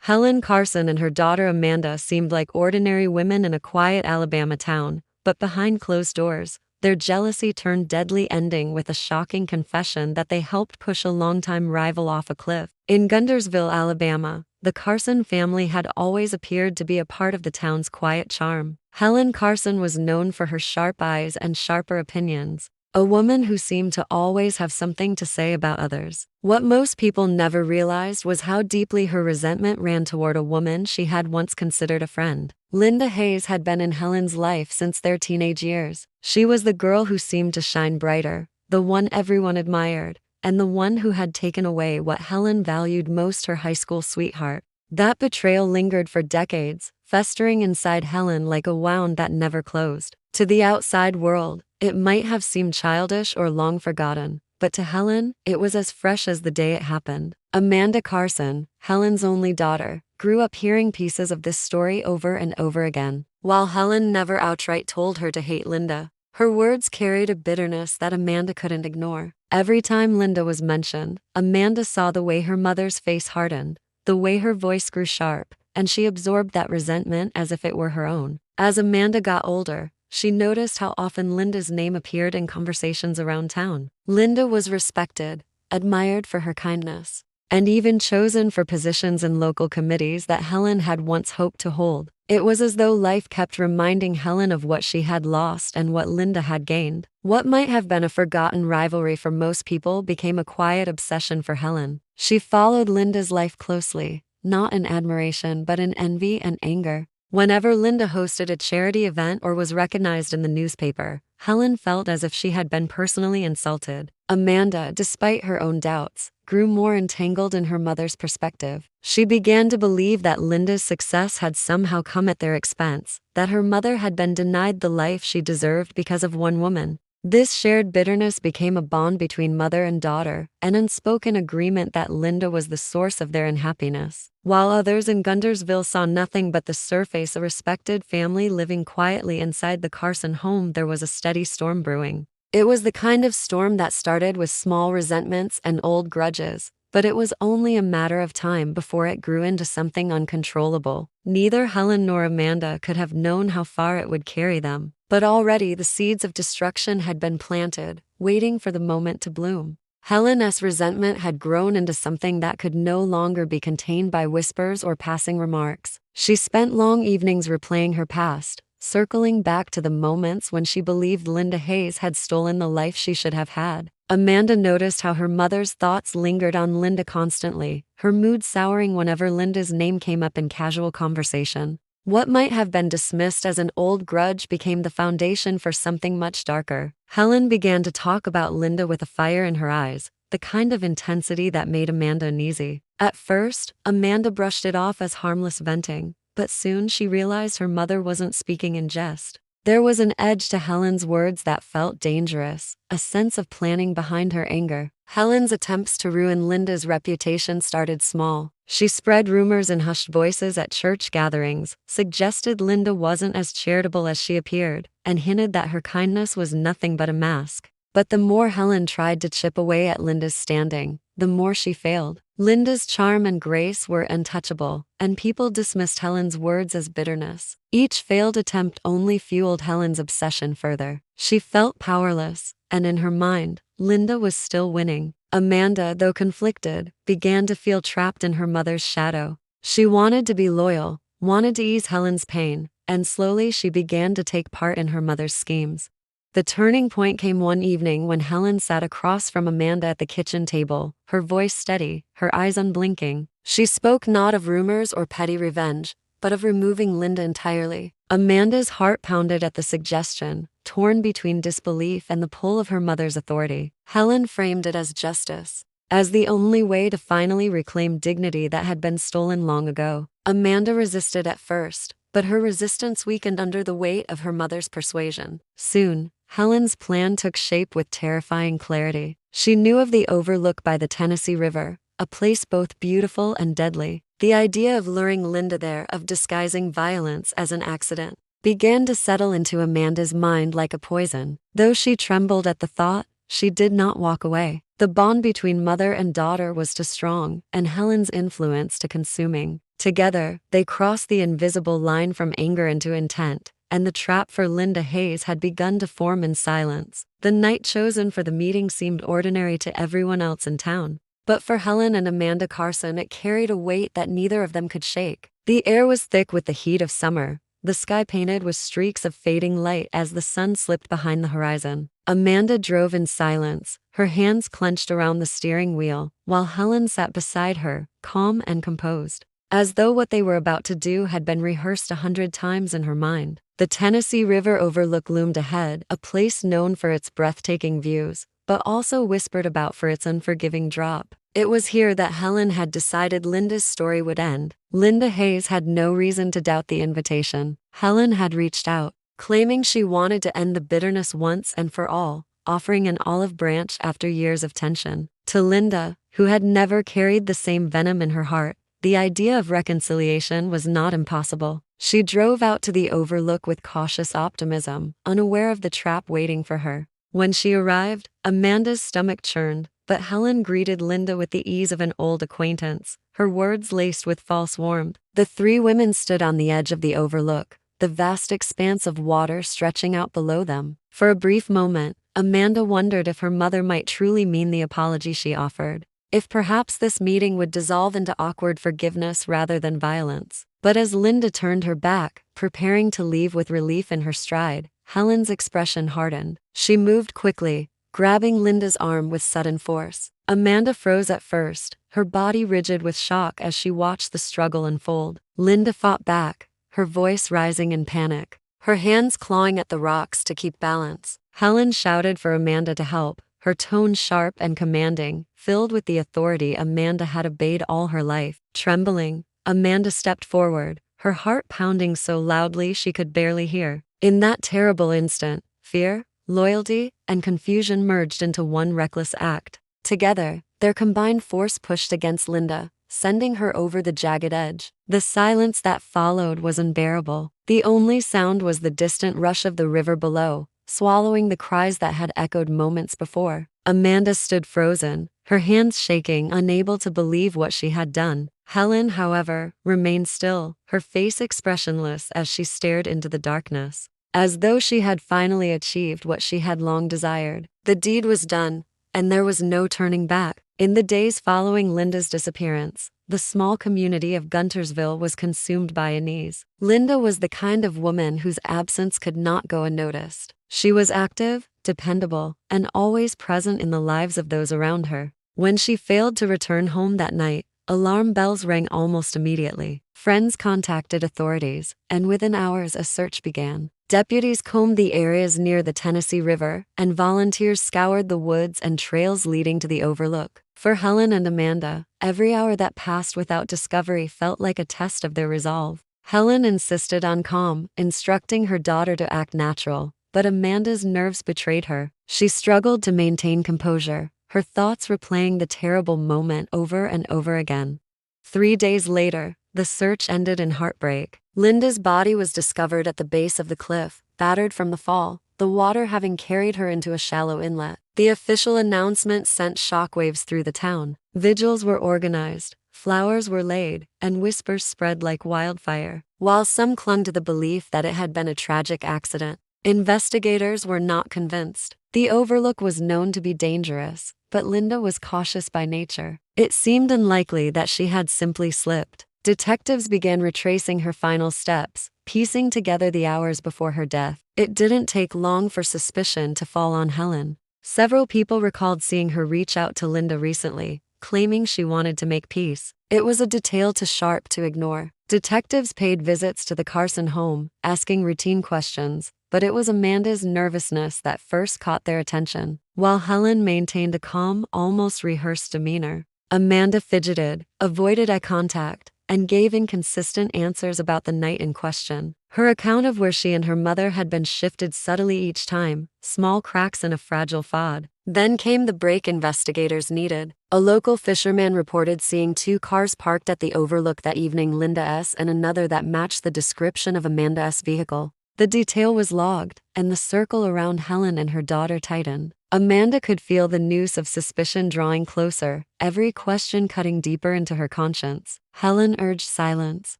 Helen Carson and her daughter Amanda seemed like ordinary women in a quiet Alabama town, but behind closed doors, their jealousy turned deadly, ending with a shocking confession that they helped push a longtime rival off a cliff. In Guntersville, Alabama, the Carson family had always appeared to be a part of the town's quiet charm. Helen Carson was known for her sharp eyes and sharper opinions, a woman who seemed to always have something to say about others. What most people never realized was how deeply her resentment ran toward a woman she had once considered a friend. Linda Hayes had been in Helen's life since their teenage years. She was the girl who seemed to shine brighter, the one everyone admired, and the one who had taken away what Helen valued most, her high school sweetheart. That betrayal lingered for decades, festering inside Helen like a wound that never closed. To the outside world, it might have seemed childish or long forgotten, but to Helen, it was as fresh as the day it happened. Amanda Carson, Helen's only daughter, grew up hearing pieces of this story over and over again. While Helen never outright told her to hate Linda, her words carried a bitterness that Amanda couldn't ignore. Every time Linda was mentioned, Amanda saw the way her mother's face hardened, the way her voice grew sharp, and she absorbed that resentment as if it were her own. As Amanda got older, she noticed how often Linda's name appeared in conversations around town. Linda was respected, admired for her kindness, and even chosen for positions in local committees that Helen had once hoped to hold. It was as though life kept reminding Helen of what she had lost and what Linda had gained. What might have been a forgotten rivalry for most people became a quiet obsession for Helen. She followed Linda's life closely, not in admiration but in envy and anger. Whenever Linda hosted a charity event or was recognized in the newspaper, Helen felt as if she had been personally insulted. Amanda, despite her own doubts, grew more entangled in her mother's perspective. She began to believe that Linda's success had somehow come at their expense, that her mother had been denied the life she deserved because of one woman. This shared bitterness became a bond between mother and daughter, an unspoken agreement that Linda was the source of their unhappiness. While others in Guntersville saw nothing but the surface, a respected family living quietly inside the Carson home, there was a steady storm brewing. It was the kind of storm that started with small resentments and old grudges, but it was only a matter of time before it grew into something uncontrollable. Neither Helen nor Amanda could have known how far it would carry them, but already the seeds of destruction had been planted, waiting for the moment to bloom. Helen's resentment had grown into something that could no longer be contained by whispers or passing remarks. She spent long evenings replaying her past, circling back to the moments when she believed Linda Hayes had stolen the life she should have had. Amanda noticed how her mother's thoughts lingered on Linda constantly, her mood souring whenever Linda's name came up in casual conversation. What might have been dismissed as an old grudge became the foundation for something much darker. Helen began to talk about Linda with a fire in her eyes, the kind of intensity that made Amanda uneasy. At first, Amanda brushed it off as harmless venting, but soon she realized her mother wasn't speaking in jest. There was an edge to Helen's words that felt dangerous, a sense of planning behind her anger. Helen's attempts to ruin Linda's reputation started small. She spread rumors in hushed voices at church gatherings, suggested Linda wasn't as charitable as she appeared, and hinted that her kindness was nothing but a mask. But the more Helen tried to chip away at Linda's standing, the more she failed. Linda's charm and grace were untouchable, and people dismissed Helen's words as bitterness. Each failed attempt only fueled Helen's obsession further. She felt powerless, and in her mind, Linda was still winning. Amanda, though conflicted, began to feel trapped in her mother's shadow. She wanted to be loyal, wanted to ease Helen's pain, and slowly she began to take part in her mother's schemes. The turning point came one evening when Helen sat across from Amanda at the kitchen table, her voice steady, her eyes unblinking. She spoke not of rumors or petty revenge, but of removing Linda entirely. Amanda's heart pounded at the suggestion, torn between disbelief and the pull of her mother's authority. Helen framed it as justice, as the only way to finally reclaim dignity that had been stolen long ago. Amanda resisted at first, but her resistance weakened under the weight of her mother's persuasion. Soon, Helen's plan took shape with terrifying clarity. She knew of the overlook by the Tennessee River, a place both beautiful and deadly. The idea of luring Linda there, of disguising violence as an accident, began to settle into Amanda's mind like a poison. Though she trembled at the thought, she did not walk away. The bond between mother and daughter was too strong, and Helen's influence too consuming. Together, they crossed the invisible line from anger into intent, and the trap for Linda Hayes had begun to form in silence. The night chosen for the meeting seemed ordinary to everyone else in town, but for Helen and Amanda Carson it carried a weight that neither of them could shake. The air was thick with the heat of summer, the sky painted with streaks of fading light as the sun slipped behind the horizon. Amanda drove in silence, her hands clenched around the steering wheel, while Helen sat beside her, calm and composed, as though what they were about to do had been rehearsed 100 times in her mind. The Tennessee River overlook loomed ahead, a place known for its breathtaking views, but also whispered about for its unforgiving drop. It was here that Helen had decided Linda's story would end. Linda Hayes had no reason to doubt the invitation. Helen had reached out, claiming she wanted to end the bitterness once and for all, offering an olive branch after years of tension. To Linda, who had never carried the same venom in her heart, the idea of reconciliation was not impossible. She drove out to the overlook with cautious optimism, unaware of the trap waiting for her. When she arrived, Amanda's stomach churned, but Helen greeted Linda with the ease of an old acquaintance, her words laced with false warmth. The three women stood on the edge of the overlook, the vast expanse of water stretching out below them. For a brief moment, Amanda wondered if her mother might truly mean the apology she offered, if perhaps this meeting would dissolve into awkward forgiveness rather than violence. But as Linda turned her back, preparing to leave with relief in her stride, Helen's expression hardened. She moved quickly, grabbing Linda's arm with sudden force. Amanda froze at first, her body rigid with shock as she watched the struggle unfold. Linda fought back, her voice rising in panic, her hands clawing at the rocks to keep balance. Helen shouted for Amanda to help, her tone sharp and commanding, filled with the authority Amanda had obeyed all her life. Trembling, Amanda stepped forward, her heart pounding so loudly she could barely hear. In that terrible instant, fear, loyalty, and confusion merged into one reckless act. Together, their combined force pushed against Linda, sending her over the jagged edge. The silence that followed was unbearable. The only sound was the distant rush of the river below, swallowing the cries that had echoed moments before. Amanda stood frozen, her hands shaking, unable to believe what she had done. Helen, however, remained still, her face expressionless as she stared into the darkness, as though she had finally achieved what she had long desired. The deed was done, and there was no turning back. In the days following Linda's disappearance, the small community of Guntersville was consumed by unease. Linda was the kind of woman whose absence could not go unnoticed. She was active, dependable, and always present in the lives of those around her. When she failed to return home that night, alarm bells rang almost immediately. Friends contacted authorities, and within hours a search began. Deputies combed the areas near the Tennessee River, and volunteers scoured the woods and trails leading to the overlook. For Helen and Amanda, every hour that passed without discovery felt like a test of their resolve. Helen insisted on calm, instructing her daughter to act natural, but Amanda's nerves betrayed her. She struggled to maintain composure, her thoughts replaying the terrible moment over and over again. 3 days later, the search ended in heartbreak. Linda's body was discovered at the base of the cliff, battered from the fall, the water having carried her into a shallow inlet. The official announcement sent shockwaves through the town. Vigils were organized, flowers were laid, and whispers spread like wildfire. While some clung to the belief that it had been a tragic accident, investigators were not convinced. The overlook was known to be dangerous, but Linda was cautious by nature. It seemed unlikely that she had simply slipped. Detectives began retracing her final steps, piecing together the hours before her death. It didn't take long for suspicion to fall on Helen. Several people recalled seeing her reach out to Linda recently, claiming she wanted to make peace. It was a detail too sharp to ignore. Detectives paid visits to the Carson home, asking routine questions, but it was Amanda's nervousness that first caught their attention. While Helen maintained a calm, almost rehearsed demeanor, Amanda fidgeted, avoided eye contact, and gave inconsistent answers about the night in question. Her account of where she and her mother had been shifted subtly each time, small cracks in a fragile façade. Then came the break investigators needed. A local fisherman reported seeing 2 cars parked at the overlook that evening, Linda S. and another that matched the description of Amanda S. vehicle. The detail was logged, and the circle around Helen and her daughter tightened. Amanda could feel the noose of suspicion drawing closer, every question cutting deeper into her conscience. Helen urged silence,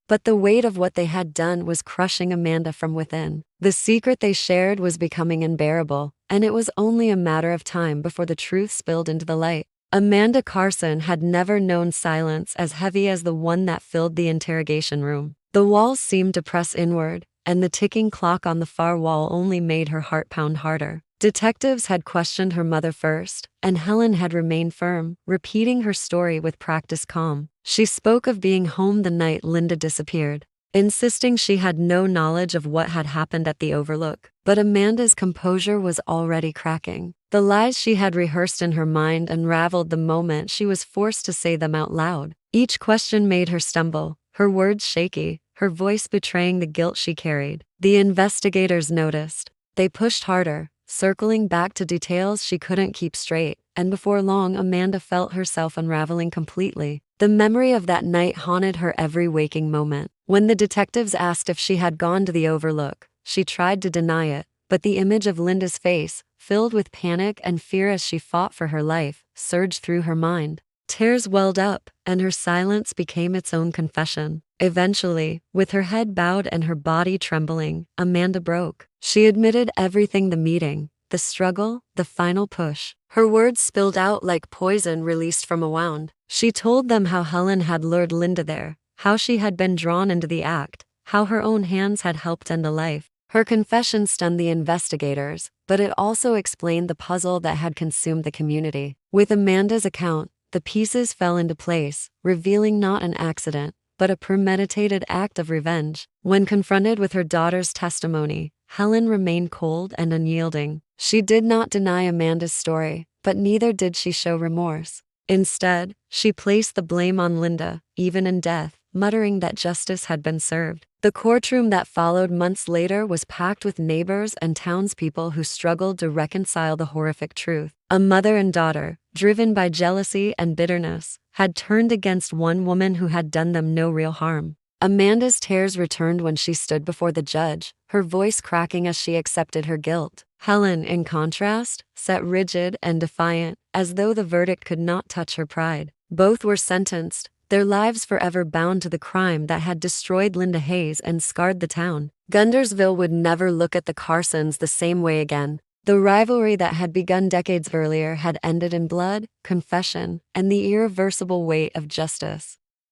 but the weight of what they had done was crushing Amanda from within. The secret they shared was becoming unbearable, and it was only a matter of time before the truth spilled into the light. Amanda Carson had never known silence as heavy as the one that filled the interrogation room. The walls seemed to press inward, and the ticking clock on the far wall only made her heart pound harder. Detectives had questioned her mother first, and Helen had remained firm, repeating her story with practiced calm. She spoke of being home the night Linda disappeared, insisting she had no knowledge of what had happened at the overlook. But Amanda's composure was already cracking. The lies she had rehearsed in her mind unraveled the moment she was forced to say them out loud. Each question made her stumble, her words shaky, her voice betraying the guilt she carried. The investigators noticed. They pushed harder, circling back to details she couldn't keep straight, and before long Amanda felt herself unraveling completely. The memory of that night haunted her every waking moment. When the detectives asked if she had gone to the overlook, she tried to deny it, but the image of Linda's face, filled with panic and fear as she fought for her life, surged through her mind. Tears welled up, and her silence became its own confession. Eventually, with her head bowed and her body trembling, Amanda broke. She admitted everything: the meeting, the struggle, the final push. Her words spilled out like poison released from a wound. She told them how Helen had lured Linda there, how she had been drawn into the act, how her own hands had helped end a life. Her confession stunned the investigators, but it also explained the puzzle that had consumed the community. With Amanda's account, the pieces fell into place, revealing not an accident, but a premeditated act of revenge. When confronted with her daughter's testimony, Helen remained cold and unyielding. She did not deny Amanda's story, but neither did she show remorse. Instead, she placed the blame on Linda, even in death, muttering that justice had been served. The courtroom that followed months later was packed with neighbors and townspeople who struggled to reconcile the horrific truth. A mother and daughter, driven by jealousy and bitterness, had turned against one woman who had done them no real harm. Amanda's tears returned when she stood before the judge, her voice cracking as she accepted her guilt. Helen, in contrast, sat rigid and defiant, as though the verdict could not touch her pride. Both were sentenced, their lives forever bound to the crime that had destroyed Linda Hayes and scarred the town. Guntersville would never look at the Carsons the same way again. The rivalry that had begun decades earlier had ended in blood, confession, and the irreversible weight of justice.